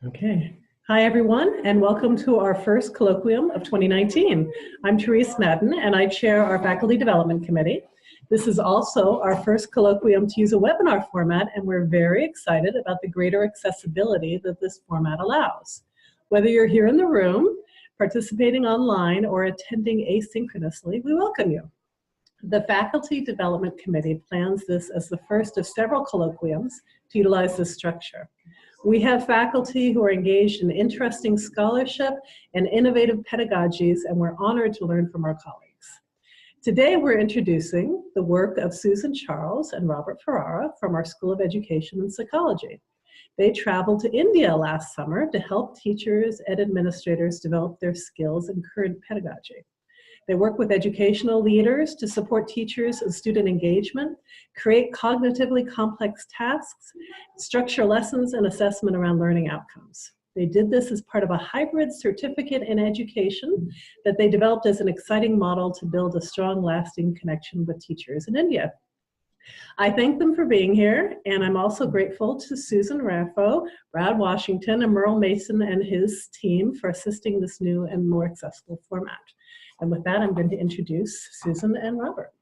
Okay. Hi, everyone, and welcome to our first colloquium of 2019. I'm Therese Madden, and I chair our Faculty Development Committee. This is also our first colloquium to use a webinar format, and we're very excited about the greater accessibility that this format allows. Whether you're here in the room, participating online, or attending asynchronously, we welcome you. The Faculty Development Committee plans this as the first of several colloquiums to utilize this structure. We have faculty who are engaged in interesting scholarship and innovative pedagogies, and we're honored to learn from our colleagues. Today, we're introducing the work of Susan Charles and Robert Ferrara from our School of Education and Psychology. They traveled to India last summer to help teachers and administrators develop their skills in current pedagogy. They work with educational leaders to support teachers and student engagement, create cognitively complex tasks, structure lessons and assessment around learning outcomes. They did this as part of a hybrid certificate in education that they developed as an exciting model to build a strong, lasting connection with teachers in India. I thank them for being here, and I'm also grateful to Susan Raffo, Brad Washington, and Merle Mason and his team for assisting this new and more accessible format. And with that, I'm going to introduce Susan and Robert.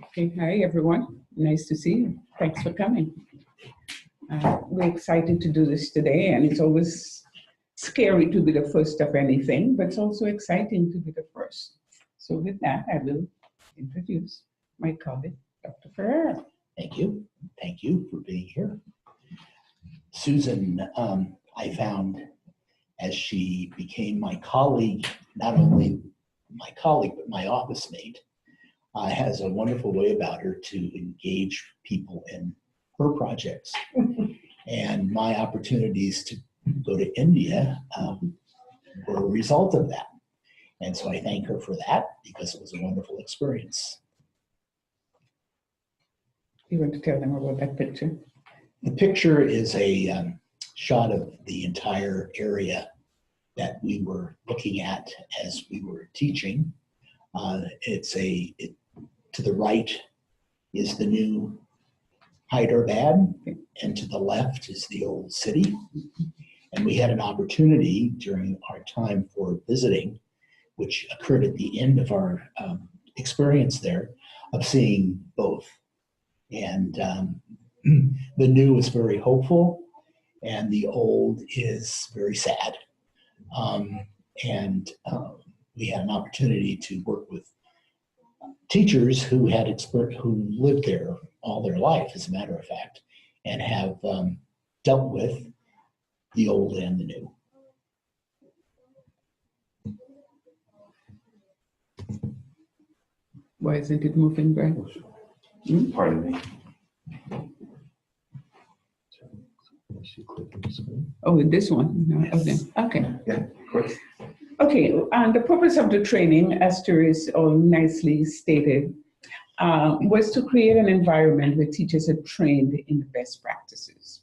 Okay, hi everyone. Nice to see you. Thanks for coming. We're excited to do this today, and it's always scary to be the first of anything, but it's also exciting to be the first. So with that, I will introduce my colleague, Dr. Ferrara. Thank you. Thank you for being here. Susan, I found as she became my colleague, not only my colleague, but my office mate, has a wonderful way about her to engage people in her projects. And my opportunities to go to India were a result of that. And so I thank her for that because it was a wonderful experience. You want to tell them about that picture? The picture is a shot of the entire area that we were looking at as we were teaching. To the right is the new Hyderabad, and to the left is the old city. And we had an opportunity during our time for visiting, which occurred at the end of our experience there, of seeing both. And the new is very hopeful, and the old is very sad. We had an opportunity to work with teachers who who lived there all their life, as a matter of fact, and have dealt with the old and the new. Why isn't it moving, Brad? Pardon me. Oh, this one? No, Yes. Okay. Yeah, of course. Okay, and the purpose of the training, as Therese nicely stated, was to create an environment where teachers are trained in the best practices.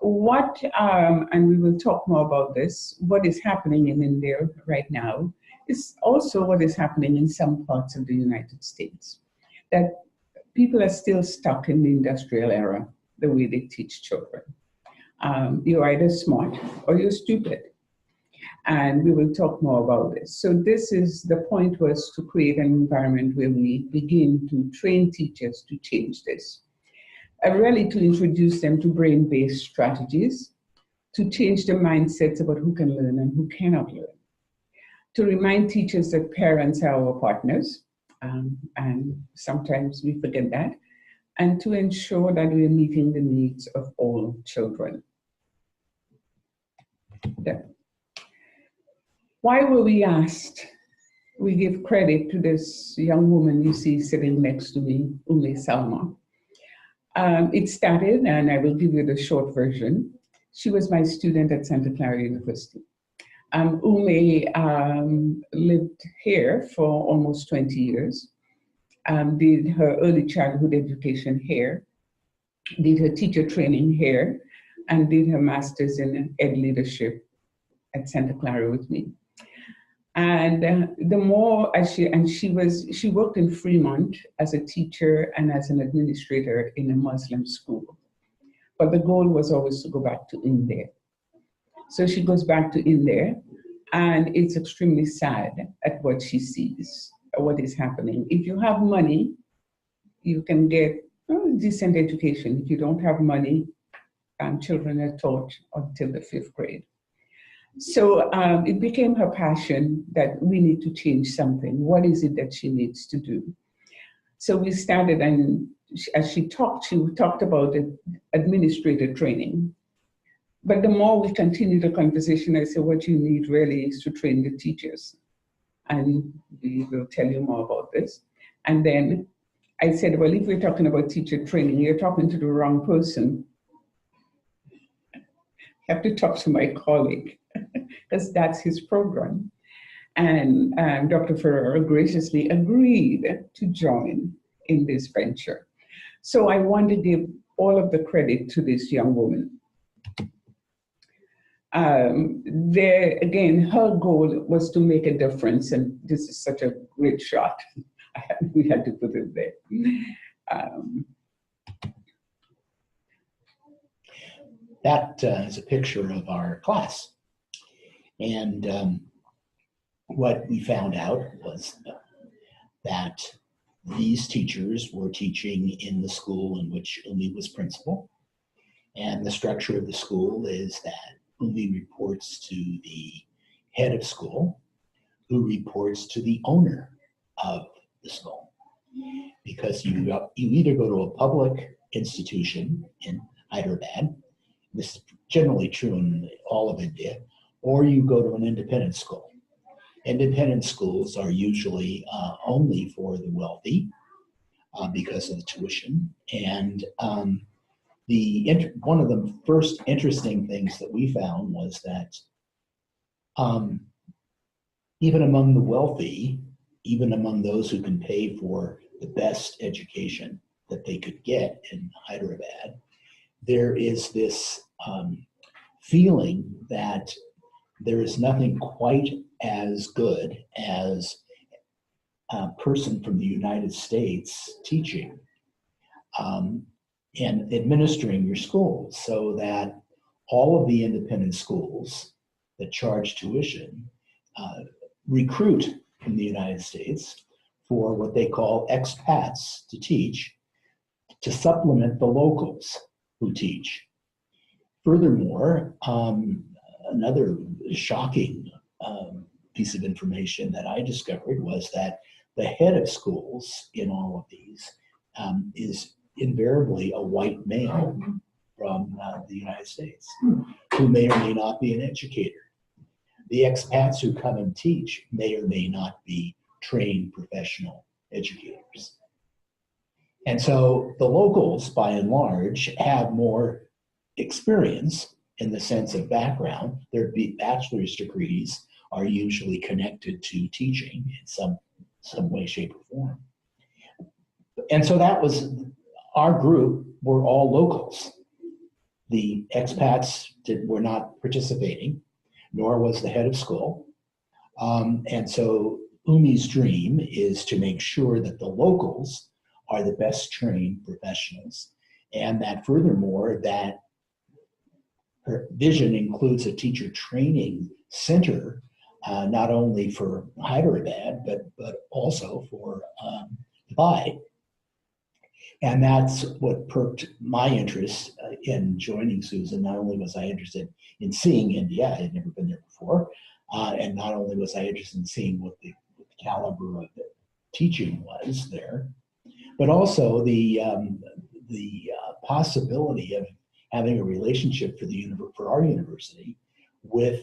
And we will talk more about this, what is happening in India right now is also what is happening in some parts of the United States. That people are still stuck in the industrial era, the way they teach children. You're either smart or you're stupid. And we will talk more about this. So the point was to create an environment where we begin to train teachers to change this. Really to introduce them to brain-based strategies, to change the mindsets about who can learn and who cannot learn. To remind teachers that parents are our partners, and sometimes we forget that, and to ensure that we are meeting the needs of all children. Yeah. Why were we asked? We give credit to this young woman you see sitting next to me, Umme Salma. It started, and I will give you the short version. She was my student at Santa Clara University. Umme lived here for almost 20 years, did her early childhood education here, did her teacher training here, and did her master's in ed leadership at Santa Clara with me. And the more as she worked in Fremont as a teacher and as an administrator in a Muslim school. But the goal was always to go back to India. So she goes back to India, and it's extremely sad at what she sees, what is happening. If you have money, you can get a decent education. If you don't have money, children are taught until the 5th grade. So it became her passion that we need to change something. What is it that she needs to do? So we started, and as she talked about administrative training. But the more we continued the conversation, I said, what you need really is to train the teachers. And we will tell you more about this. And then I said, well, if we're talking about teacher training, you're talking to the wrong person. I have to talk to my colleague, because that's his program. And Dr. Ferrer graciously agreed to join in this venture. So I want to give all of the credit to this young woman. There, again, her goal was to make a difference, and this is such a great shot. We had to put it there. That is a picture of our class. And what we found out was that these teachers were teaching in the school in which Umme was principal. And the structure of the school is that Umme reports to the head of school, who reports to the owner of the school. Because you either go to a public institution in Hyderabad, this is generally true in all of India, or you go to an independent school. Independent schools are usually only for the wealthy because of the tuition. And one of the first interesting things that we found was that even among the wealthy, even among those who can pay for the best education that they could get in Hyderabad, there is this feeling that there is nothing quite as good as a person from the United States teaching and administering your schools, so that all of the independent schools that charge tuition recruit from the United States for what they call expats to teach, to supplement the locals who teach. Furthermore, another shocking piece of information that I discovered was that the head of schools in all of these is invariably a white male from the United States, who may or may not be an educator. The expats who come and teach may or may not be trained professional educators. And so the locals, by and large, have more experience in the sense of background. Their bachelor's degrees are usually connected to teaching in some way, shape, or form. And so that was, our group were all locals. The expats were not participating, nor was the head of school. And so Umme's dream is to make sure that the locals are the best trained professionals, and that furthermore, that her vision includes a teacher training center, not only for Hyderabad, but also for Dubai. And that's what perked my interest in joining Susan. Not only was I interested in seeing India, I had never been there before, and not only was I interested in seeing what the caliber of the teaching was there, but also the possibility of having a relationship for our university with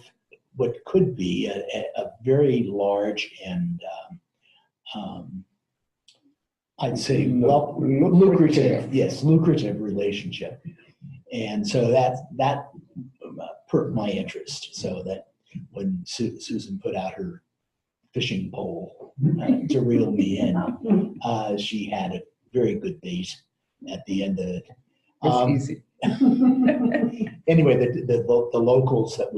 what could be a very large and I'd say lucrative relationship. And so that perked my interest, so that when Susan put out her fishing pole to reel me in, she had a very good bait at the end of it. It's easy. Anyway, the locals that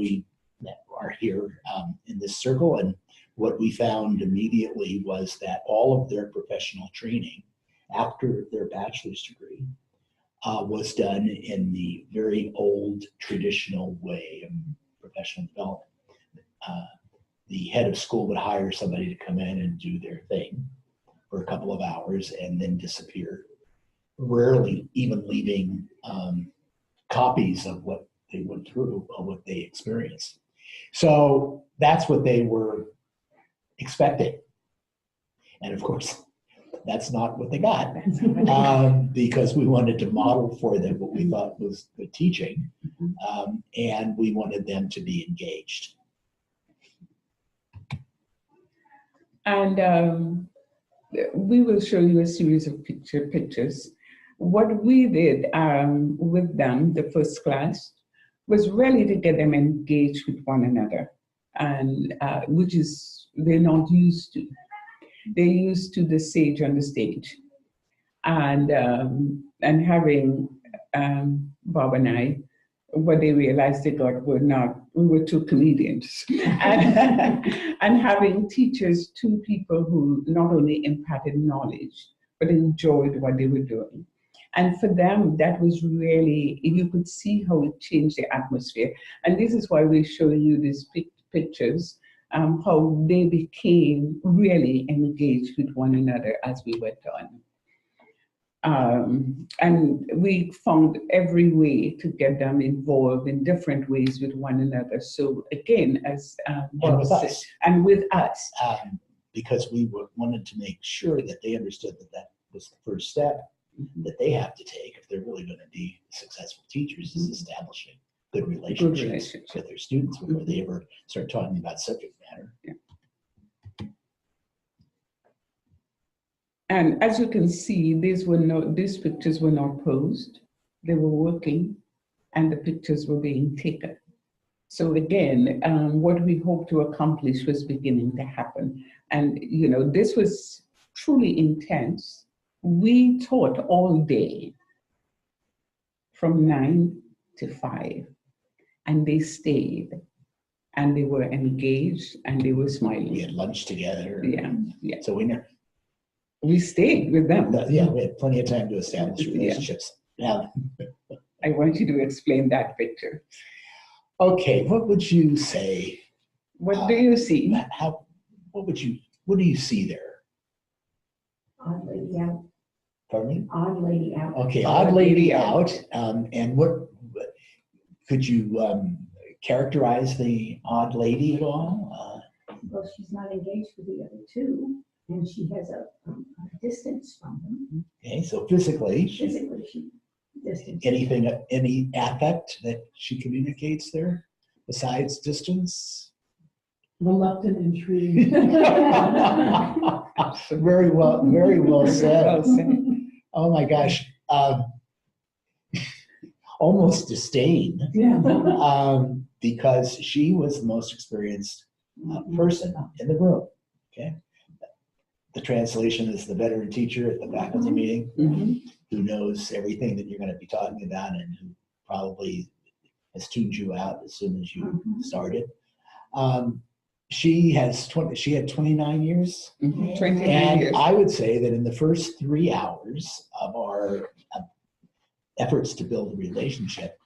are here in this circle, and what we found immediately was that all of their professional training after their bachelor's degree was done in the very old traditional way of professional development. The head of school would hire somebody to come in and do their thing for a couple of hours and then disappear, rarely even leaving copies of what they went through, of what they experienced. So that's what they were expecting. And of course, that's not what they got, because we wanted to model for them what we thought was good teaching, and we wanted them to be engaged. And we will show you a series of pictures. What we did with them, the first class, was really to get them engaged with one another, and which is they're not used to. They're used to the sage on the stage, and having Bob and I, what they realized they got we were two comedians, and having teachers, two people who not only imparted knowledge but enjoyed what they were doing. And for them, that was really, you could see how it changed the atmosphere. And this is why we're showing you these pictures, how they became really engaged with one another as we went on. And we found every way to get them involved in different ways with one another. So again, as And with us. Because we wanted to make sure that they understood that that was the first step that they have to take if they're really going to be successful teachers, is establishing good relationships with their students before they ever start talking about subject matter. Yeah. And as you can see, these pictures were not posed. They were working, and the pictures were being taken. So again, what we hoped to accomplish was beginning to happen. And this was truly intense. We taught all day from 9 to 5, and they stayed, and they were engaged, and they were smiling. We had lunch together. Yeah. So we stayed with them. We had plenty of time to establish relationships. Yeah. I want you to explain that picture. Okay, what would you say? What do you see? What do you see there? Odd lady out. Pardon me? Odd lady out. Okay, odd lady out. And what could you characterize the odd lady at all? Well, she's not engaged with the other two, and she has a distance from them. Okay, so physically She distance. any affect that she communicates there besides distance? Reluctant and intrigued. Very well said. Oh my gosh. Almost disdain. Yeah. Because she was the most experienced person in the room. Okay. The translation is the veteran teacher at the faculty meeting who knows everything that you're going to be talking about and who probably has tuned you out as soon as you started. She had 29 years. 29 and years. I would say that in the first 3 hours of our efforts to build a relationship,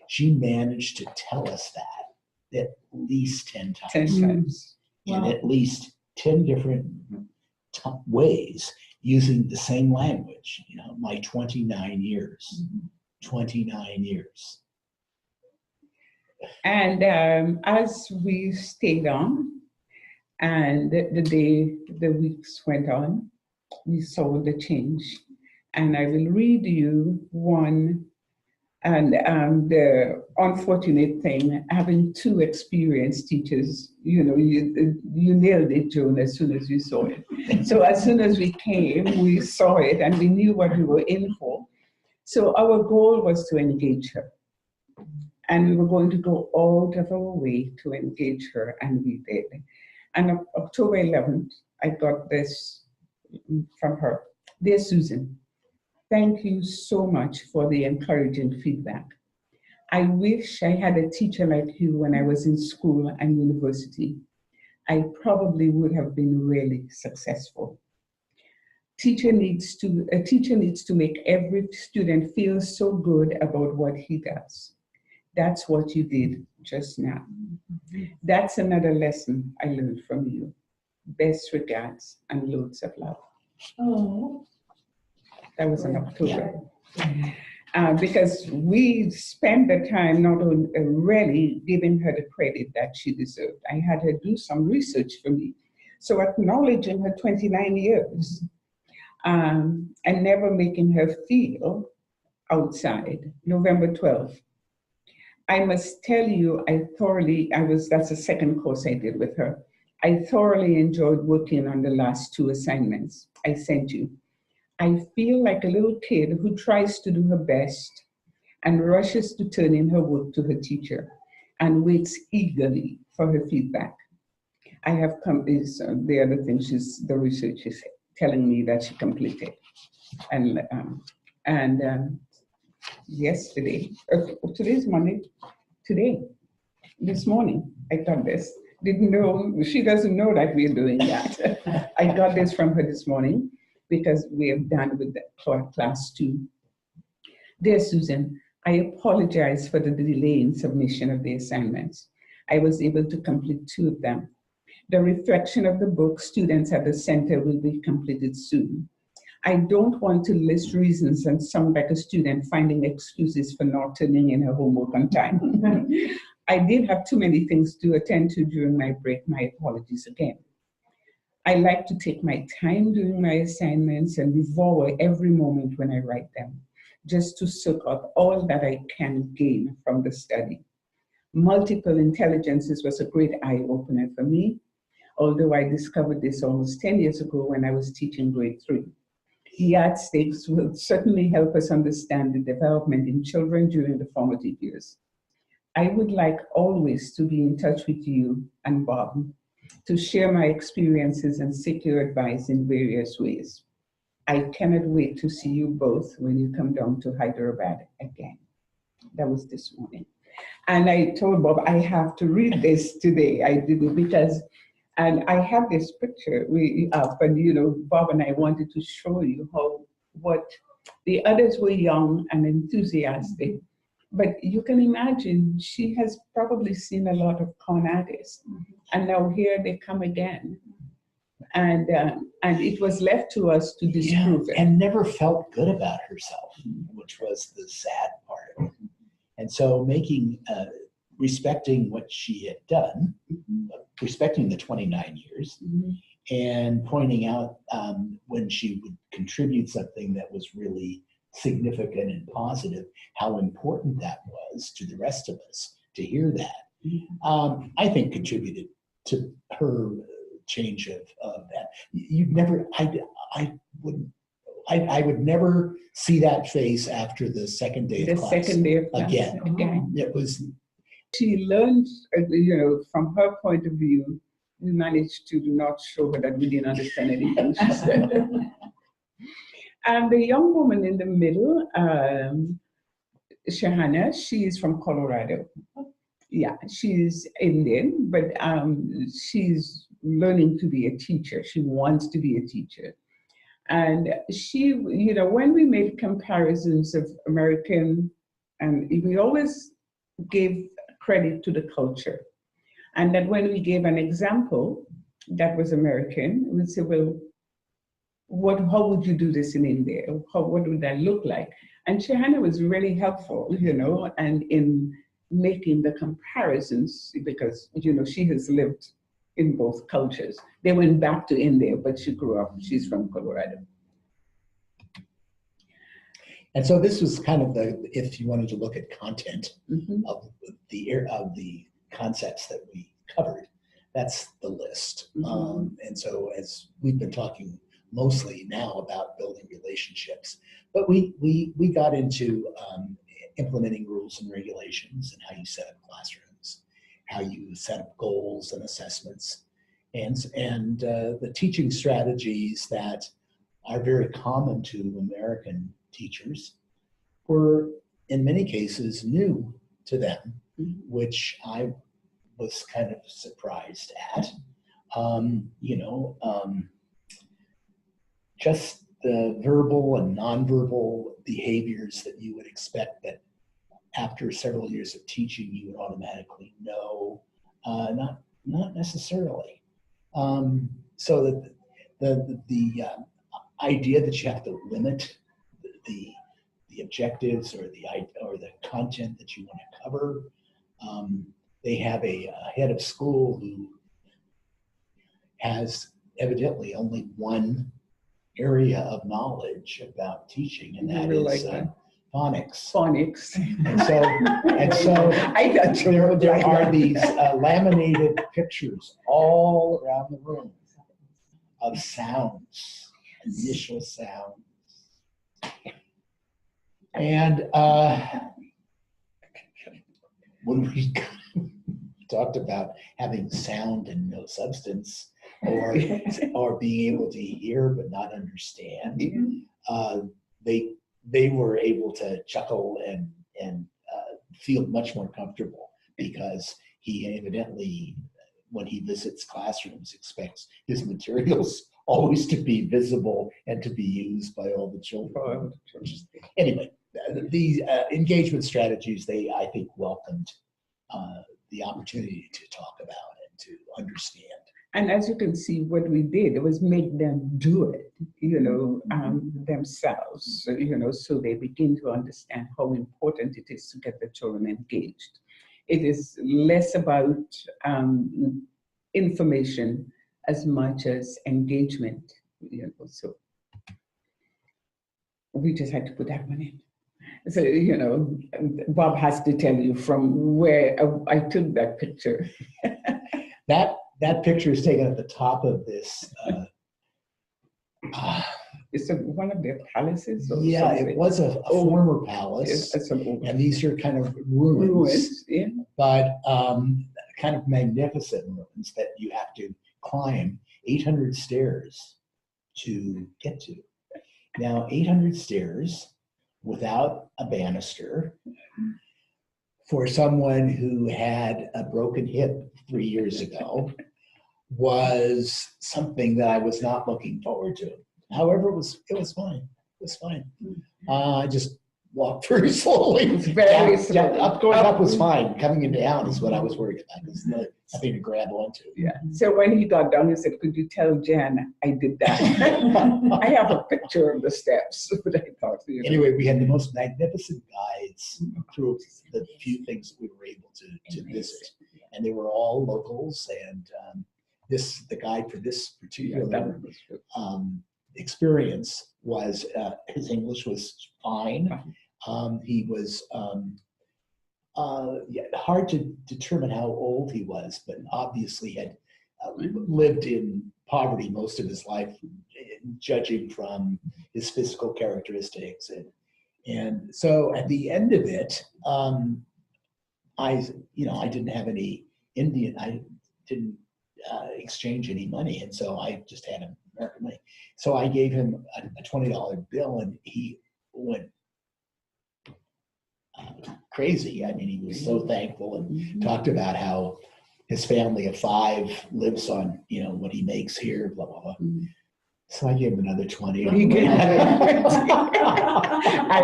she managed to tell us that at least 10 times. 10 times. In at least 10 different ways, using the same language. My 29 years. 29 years. And as we stayed on, and the weeks went on, we saw the change. And I will read you one. And the unfortunate thing, having two experienced teachers, you nailed it, Joan, as soon as you saw it. So as soon as we came, we saw it and we knew what we were in for. So our goal was to engage her. And we were going to go out of our way to engage her, and we did. And on October 11th, I got this from her. Dear Susan, thank you so much for the encouraging feedback. I wish I had a teacher like you when I was in school and university. I probably would have been really successful. A teacher needs to make every student feel so good about what he does. That's what you did just now. That's another lesson I learned from you. Best regards and loads of love. Oh. That was in October. Because we spent the time not only really giving her the credit that she deserved. I had her do some research for me. So acknowledging her 29 years and never making her feel outside. November 12th. I must tell you, that's the second course I did with her. I thoroughly enjoyed working on the last 2 assignments I sent you. I feel like a little kid who tries to do her best and rushes to turn in her work to her teacher and waits eagerly for her feedback. I have come, is the other thing the research is telling me that she completed. And yesterday, today's Monday, this morning, I got this. Didn't know, she doesn't know that we're doing that. I got this from her this morning because we have done with the class 2. Dear Susan, I apologize for the delay in submission of the assignments. I was able to complete 2 of them. The reflection of the book, Students at the Center, will be completed soon. I don't want to list reasons and sound like a student finding excuses for not turning in her homework on time. I did have too many things to attend to during my break. My apologies again. I like to take my time doing my assignments and devour every moment when I write them, just to soak up all that I can gain from the study. Multiple intelligences was a great eye-opener for me, although I discovered this almost 10 years ago when I was teaching grade 3. The yardsticks will certainly help us understand the development in children during the formative years. I would like always to be in touch with you and Bob to share my experiences and seek your advice in various ways. I cannot wait to see you both when you come down to Hyderabad again. That was this morning. And I told Bob, I have to read this today. I did it because, and I have this picture up, and Bob and I wanted to show you what the others were young and enthusiastic. But you can imagine she has probably seen a lot of con artists, and now here they come again, and it was left to us to disprove it. And never felt good about herself, which was the sad part of it. And so respecting what she had done, respecting the 29 years, and pointing out when she would contribute something that was really significant and positive, how important that was to the rest of us to hear that, I think contributed to her change of that. I would never see that face after the second day of class. Second day of class again. It was. She learned, from her point of view, we managed to not show her that we didn't understand anything she said. And the young woman in the middle, Shahana, she is from Colorado. Yeah, she's Indian, but she's learning to be a teacher. She wants to be a teacher. And she, when we made comparisons of American, and we always gave credit to the culture. And that when we gave an example that was American, we'd say, well, how would you do this in India? What would that look like? And Shahana was really helpful, and in making the comparisons, because, she has lived in both cultures. They went back to India, but she's from Colorado. And so this was kind of if you wanted to look at content of the concepts that we covered, that's the list. And so as we've been talking mostly now about building relationships, but we got into implementing rules and regulations and how you set up classrooms, how you set up goals and assessments, and the teaching strategies that are very common to American teachers were in many cases new to them, which I was kind of surprised at. You know, just the verbal and nonverbal behaviors that you would expect that after several years of teaching you would automatically know, not necessarily. So that the idea that you have to limit the objectives or the content that you want to cover. They have a head of school who has evidently only one area of knowledge about teaching, and that is phonics. Phonics. And so I got you. there are these laminated pictures all around the room of sounds, initial sounds. And when we talked about having sound and no substance, or being able to hear but not understand, they were able to chuckle and feel much more comfortable, because he evidently, when he visits classrooms, expects his materials always to be visible and to be used by all the children. Anyway, these engagement strategies, they, I think, welcomed the opportunity to talk about and to understand. And as you can see, what we did was make them do it, you know, themselves, you know, so they begin to understand how important it is to get the children engaged. It is less about information as much as engagement, you know, so we just had to put that one in. So, you know, Bob has to tell you from where I took that picture. That picture is taken at the top of this. It's one of their palaces? Or yeah, something? It was a former palace. It's an old and these are kind of ruins, yeah. but kind of magnificent ruins that you have to climb 800 stairs to get to. Now, 800 stairs without a banister for someone who had a broken hip 3 years ago was something that I was not looking forward to. However, it was fine. It was fine. I just walked very slowly. Very slowly. Going up was fine. Coming down is what I was worried about. There's nothing to grab onto. Yeah. So when he got down, he said, "Could you tell Jan I did that?" I have a picture of the steps, but I thought. You know. Anyway, we had the most magnificent guides through the few things that we were able to visit, and they were all locals. And the guide for this particular experience was his English was fine. He was hard to determine how old he was, but obviously had lived in poverty most of his life, judging from his physical characteristics. And so at the end of it, I didn't have any Indian, I didn't exchange any money, and so I just had American money. So I gave him a $20 bill, and he went crazy. I mean, he was so thankful and talked about how his family of 5 lives on, you know, what he makes here, blah, blah, blah. So I gave him another 20. I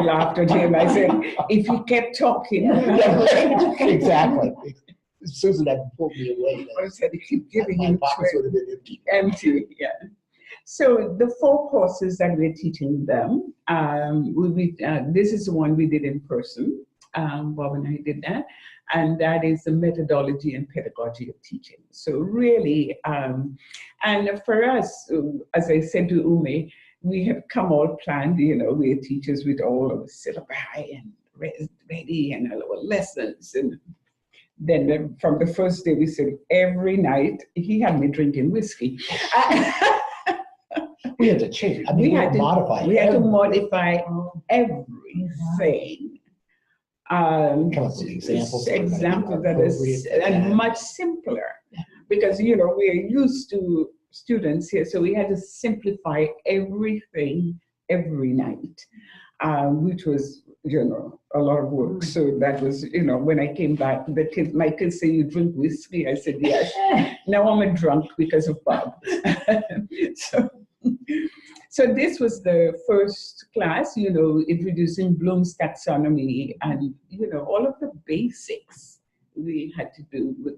laughed at him. I said, if he kept talking. Exactly. Susan had pulled me away. I said, he keep giving my him pockets would have been empty. empty. Yeah. So the 4 courses that we're teaching them, this is the one we did in person. Bob and I did that. And that is the methodology and pedagogy of teaching. So really, and for us, as I said to Umme, we have come all planned, you know, we're teachers with all of the syllabi and ready and all our lessons. And then from the first day, we said every night, he had me drinking whiskey. We had to change. I mean, we had to modify. We had to modify everything. Come up with examples that is and much simpler, because you know we're used to students here, so we had to simplify everything every night, which was a lot of work. So that was, when I came back, my kids say, you drink whiskey? I said, yes. Now I'm a drunk because of Bob. So this was the first class, introducing Bloom's taxonomy and, all of the basics we had to do with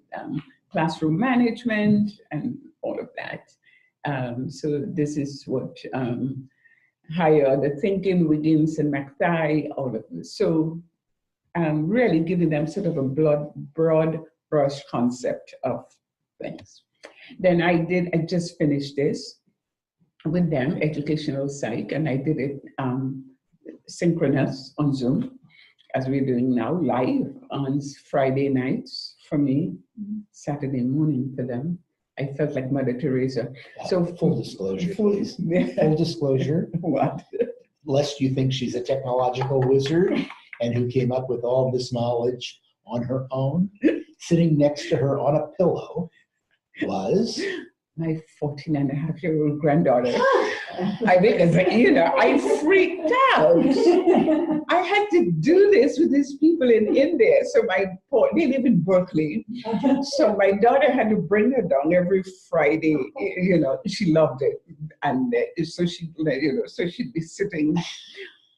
classroom management and all of that. So this is what higher the thinking, Wiggins and McTighe, all of this. So really giving them sort of a broad brush concept of things. Then I just finished this with them, educational psych, and I did it synchronous on Zoom, as we're doing now, live on Friday nights for me, Saturday morning for them. I felt like Mother Teresa. So full disclosure, please. Full disclosure. What? Lest you think she's a technological wizard and who came up with all this knowledge on her own, sitting next to her on a pillow was my 14-and-a-half-year-old granddaughter. I freaked out. I had to do this with these people in India. So they live in Berkeley. So my daughter had to bring her down every Friday. She loved it. And so she'd be sitting.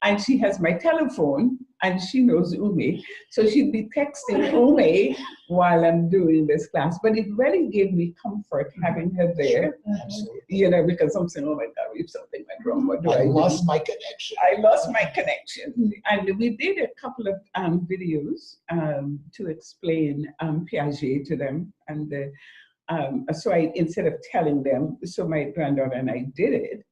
And she has my telephone, and she knows Umme. So she'd be texting Umme while I'm doing this class. But it really gave me comfort having her there. Absolutely. Because I'm saying, oh my God, if something went wrong, what do I do? I lost my connection. I lost my connection. And we did a couple of videos to explain Piaget to them. And so instead of telling them, so my granddaughter and I did it.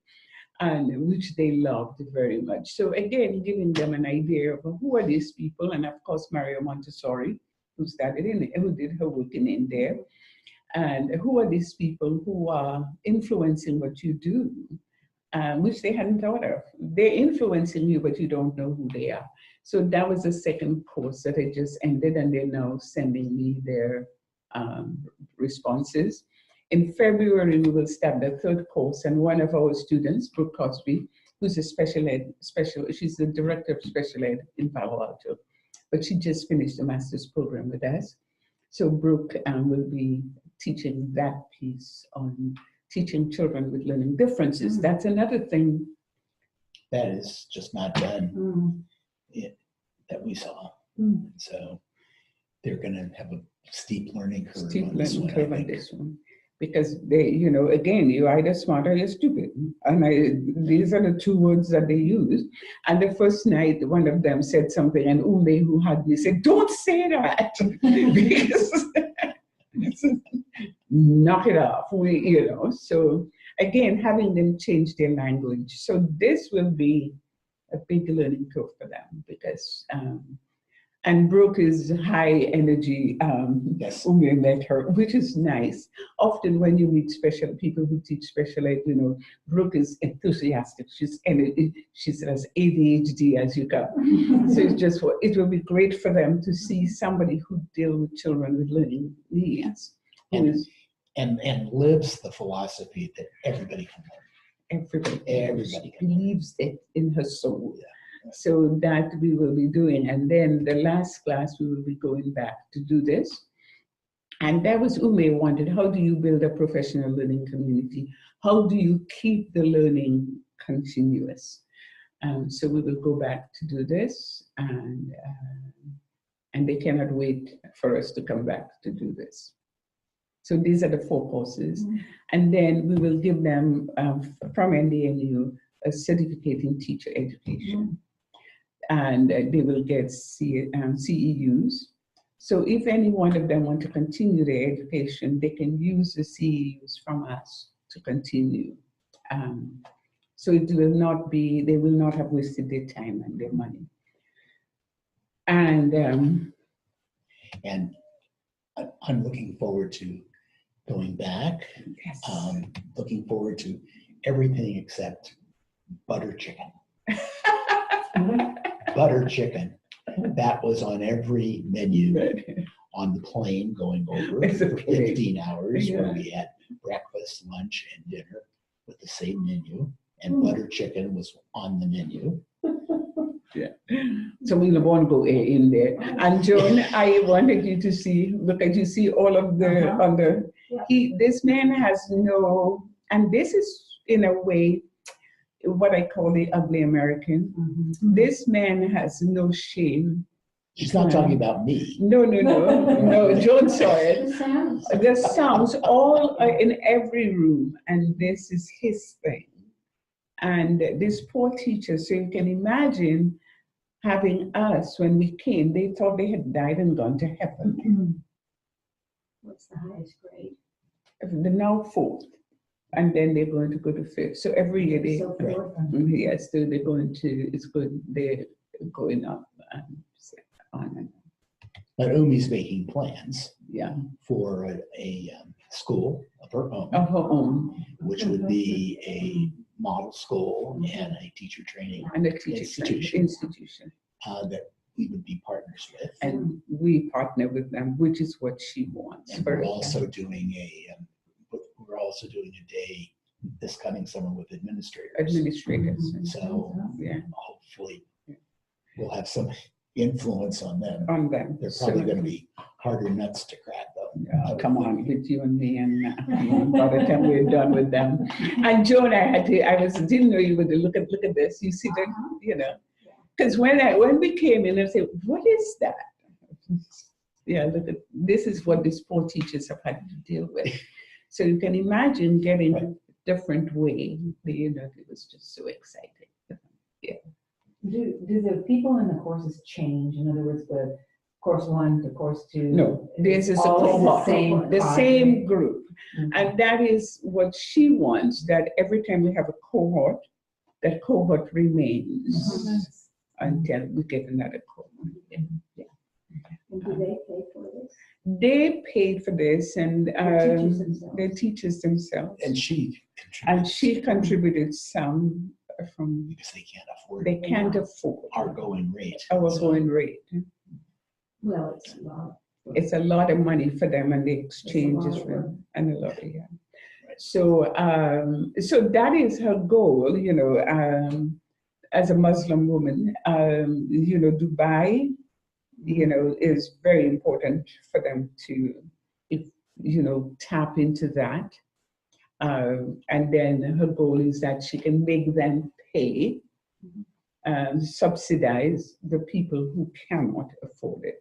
And which they loved very much. So again, giving them an idea of who are these people, and of course Maria Montessori, who did her work in India, and who are these people who are influencing what you do, which they hadn't thought of. They're influencing you, but you don't know who they are. So that was the second course that I just ended, and they're now sending me their responses. In February, we will start the third course, and one of our students, Brooke Cosby, who's a she's the director of special ed in Palo Alto, but she just finished a master's program with us. So Brooke will be teaching that piece on teaching children with learning differences. That's another thing that is just not done that we saw. So they're going to have a steep learning curve on this one. Because they, again, you're either smart or you're stupid. And these are the two words that they use. And the first night, one of them said something, and Umme, who had me, said, don't say that. Because knock it off. So again, having them change their language. So this will be a big learning curve for them because, and Brooke is high energy. Yes. Umme met her, which is nice. Often when you meet special people who teach special ed, Brooke is enthusiastic. She's as ADHD as you come. So it will be great for them to see somebody who deals with children with learning needs. And lives the philosophy that everybody can learn. Everybody believes it in her soul. Yeah. So that we will be doing. And then the last class, we will be going back to do this. And that was Umme wanted. How do you build a professional learning community? How do you keep the learning continuous? So we will go back to do this. And they cannot wait for us to come back to do this. So these are the 4 courses. And then we will give them, from NDNU, a certificate in teacher education. And they will get CEUs. So if any one of them want to continue their education, they can use the CEUs from us to continue. So it will not be, they will not have wasted their time and their money. And I'm looking forward to going back. Yes. Looking forward to everything except butter chicken. Butter chicken. That was on every menu on the plane going over for 15 hours where we had breakfast, lunch, and dinner with the same menu. And butter chicken was on the menu. Yeah. So we want to go in there. And Joan, I wanted you to see, look at you see all of the under. Yeah. This man has no, and this is in a way what I call the ugly American. This man has no shame. She's not talking about me. No, Joan saw it. The sounds. The sounds all are in every room, and this is his thing. And this poor teacher, so you can imagine having us when we came, they thought they had died and gone to heaven. What's the highest grade? They're now fourth, and then they're going to go to fifth. So every year they, So forth. yes, so they're going to, it's good, they're going up and on and But Umme's making plans yeah, for a school of her own, of her own, which would be a model school and a teacher training and a teacher institution. That we would be partners with. And we partner with them, which is what she wants. And we're also doing a day this coming summer with administrators. So Yeah, hopefully we'll have some influence on them. on them. They're probably going to be harder nuts to crack, though. Yeah, come on, with you and me, and by the time we're done with them. And Joan, didn't know you would look at this. You see that, you know, because when we came in, I said, what is that? Yeah, look at this is what these poor teachers have had to deal with. So you can imagine getting a different way. You know, it was just so exciting. Yeah. Do the people in the courses change? In other words, the course 1 to course 2? No, this is a all cohort, the same group. Mhm. And that is what she wants, that every time we have a cohort, that cohort remains until we get another cohort. Yeah. And do they pay for this? They paid for this, and teachers themselves. the teachers themselves. And she contributed some from, because they can't afford they can't afford our going rate. our So going rate. Well, it's a lot. It's a lot of money for them, and the exchange is It's a lot of work. and a lot, yeah. So, so that is her goal, you know, as a Muslim woman. You know, Dubai, you know, is very important for them to, you know, tap into that. And then her goal is that she can make them pay, subsidize the people who cannot afford it.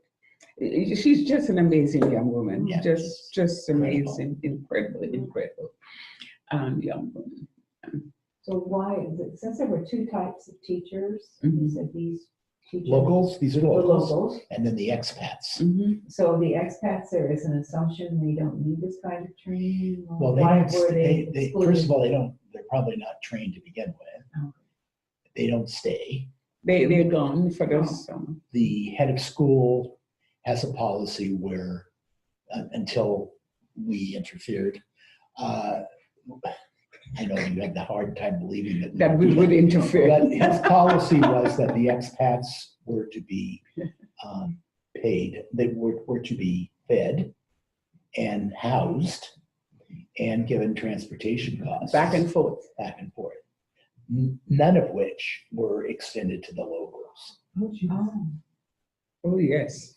She's just an amazing young woman, Yeah, just amazing, incredible young woman. So why, since there were 2 types of teachers, Mhm. you said these teachers. Locals, these are The locals, locals. and then the expats. Mhm. So the expats, there is an assumption they don't need this kind of training? Or Well, they why don't, were they, excluded? first of all, they're probably not trained to begin with. Okay. They don't stay. They're gone for the summer. The head of school has a policy where, until we interfered, I know you had the hard time believing That we would interfere. But his policy was that the expats were to be paid, they were to be fed and housed and given transportation costs. Back and forth. None of which were extended to the locals. Oh. Oh, yes.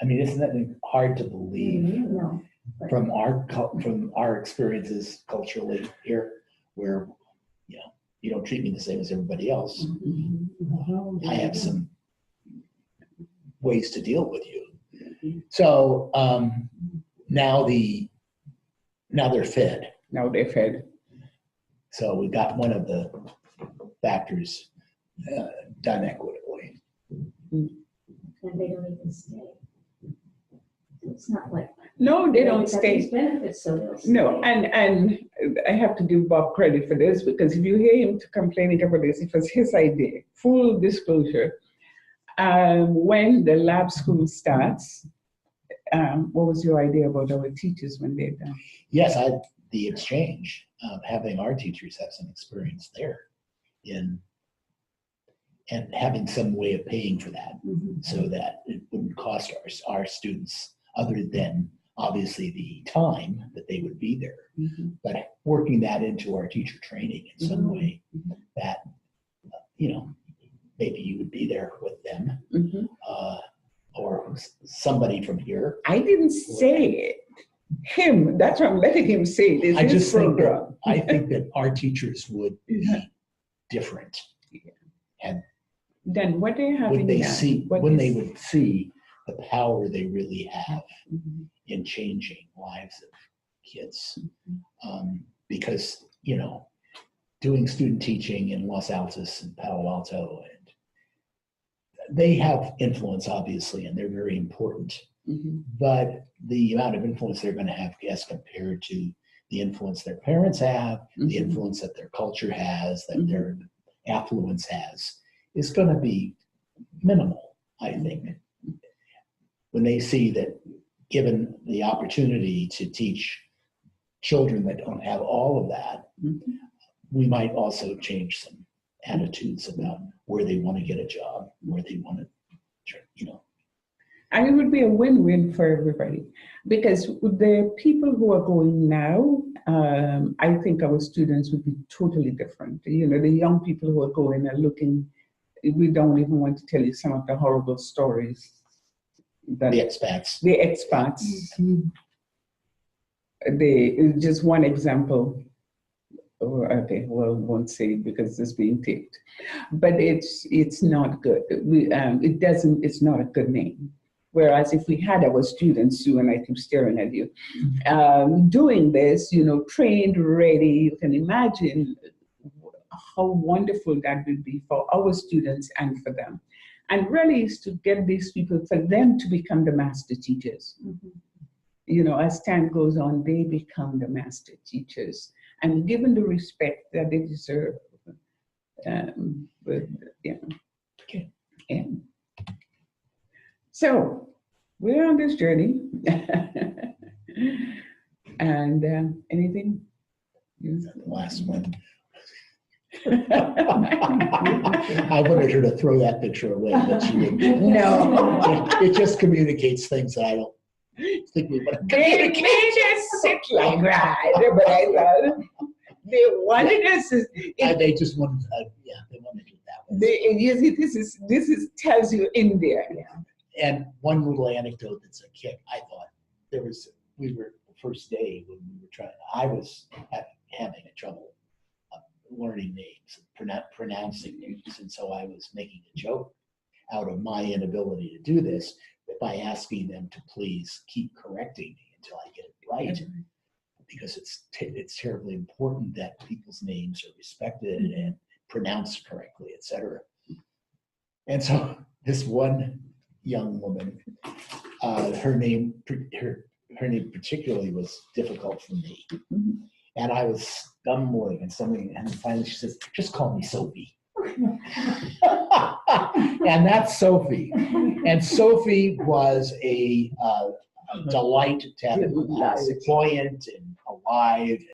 I mean, isn't that hard to believe No. from our experiences culturally here, where you don't treat me the same as everybody else. I have some ways to deal with you. So now they're fed. Now they're fed. So we got one of the factors done equitably. And they don't even stay. It's not like. No, they don't got stay. these benefits, so they'll stay. No, and I have to give Bob credit for this, because if you hear him complaining about this, it was his idea. Full disclosure. When the lab school starts, what was your idea about our teachers when they're done? Yes, the exchange of having our teachers have some experience there and having some way of paying for that, so that it wouldn't cost our students, other than obviously the time that they would be there, but working that into our teacher training in some way that, maybe you would be there with them, Mhm. or somebody from here. I didn't say it. Him. That's why I'm letting him say it. It's I his just think program. that, I think that our teachers would be different. And Then what they have would they now, see, what when is- they would see the power they really have Mhm. in changing lives of kids. Because, you know, doing student teaching in Los Altos and Palo Alto, and they have influence, obviously, and they're very important. Mhm. But the amount of influence they're going to have as compared to the influence their parents have, the Mhm. influence that their culture has, that Mhm. their affluence has, is going to be minimal, I think. When they see that given the opportunity to teach children that don't have all of that, Mhm. we might also change some attitudes about where they want to get a job, where they want to, you know. And it would be a win-win for everybody, because the people who are going now, I think our students would be totally different. You know, the young people who are going are looking, we don't even want to tell you some of the horrible stories that The expats. the expats, just one example. Okay, well, won't say it because it's being taped, but it's not good. It's not a good name. Whereas if we had our students, Sue, and I keep staring at you, doing this, you know, trained, ready, you can imagine how wonderful that would be for our students and for them. And really is to get these people, for them to become the master teachers. You know, as time goes on, they become the master teachers and given the respect that they deserve. But, you know, Okay. yeah. So we're on this journey. And anything? The last one. I wanted her to throw that picture away, but she didn't. No. It just communicates things that I don't think we want to They communicate. made us sit like that, but I thought they wanted us to. They just wanted, yeah, they wanted it that way. You see, this is tells you in there. And one little anecdote that's a kick, I thought we were the first day when we were trying, I was having trouble learning names, pronouncing names. And so I was making a joke out of my inability to do this by asking them to please keep correcting me until I get it right. Because it's terribly important that people's names are respected and pronounced correctly, etc. And so this one young woman, her name particularly was difficult for me. And I was stumbling and finally she says, just call me Sophie. And that's Sophie. And Sophie was a delight to have, buoyant and alive.